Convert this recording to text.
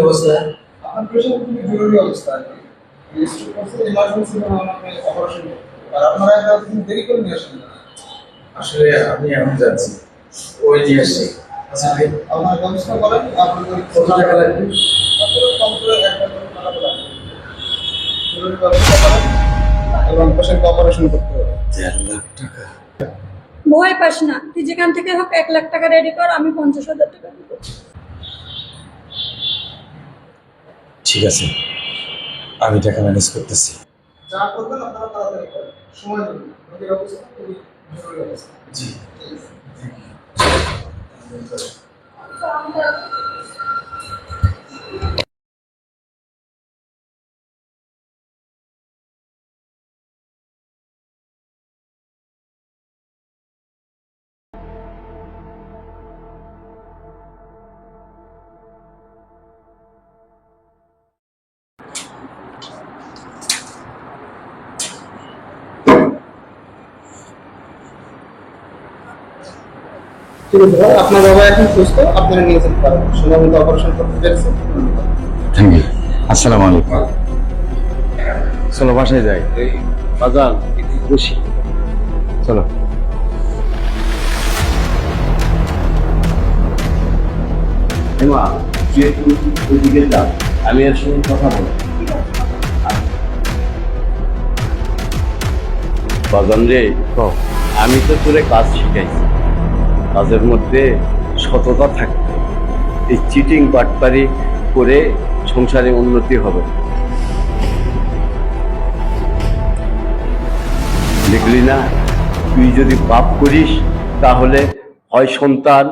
অবস্থা? আপনার পেশেন্ট খুবই জরুরি অবস্থা আর কি। স্ট্রোক করছে, ইমার্জেন্সি আমাকে অপারেশন করতে হবে। আর আপনারা একটা দিন দেরি করে নিয়ে আসেন না। আসলে আমি এখন যাচ্ছি, ওই নিয়ে আসছি। আচ্ছা ভাই, আপনার ব্যবস্থা করেন, আপনাদের কত টাকা লাগবে? আপনাদের কম করে 1 লাখ টাকা লাগবে। জরুরি ব্যবস্থা করেন এবং পেশেন্টকে অপারেশন করতে হবে। 1.5 লাখ টাকা? ভয় পাস না, তুই যেখান থেকে হোক 1 লাখ টাকা রেডি কর, আমি 50,000 টাকা দিব। ঠিক আছে, আমি টাকা ম্যানেজ করতেছি। যা করবেন আপনারা তাড়াতাড়ি করেন, সময় নেবেন না। রোগীর অবস্থা খুবই জরুরি অবস্থা। জি। ঠিক আছে ভাই, আপনার বাবা এখন সুস্থ, আপনারা নিয়ে যেতে পারেন। সময় মতো অপারেশন করতে পেরেছেন। Thank you. আসসালামু আলাইকুম। চলো বাসায় যাই। বাজার বসি, চলো। হেমা, তুই একটু ওইদিকে যা, আমি এর সঙ্গে কথা বলবো। বাজান রে, আমি তো তোরে কাজ শিখাইছি, কাজের মধ্যে সততা থাকতে। এই চিটিং বাটপারি করে সংসারে উন্নতি হবে না। দেখলি না, তুই যদি পাপ করিস তাহলে হয় সন্তান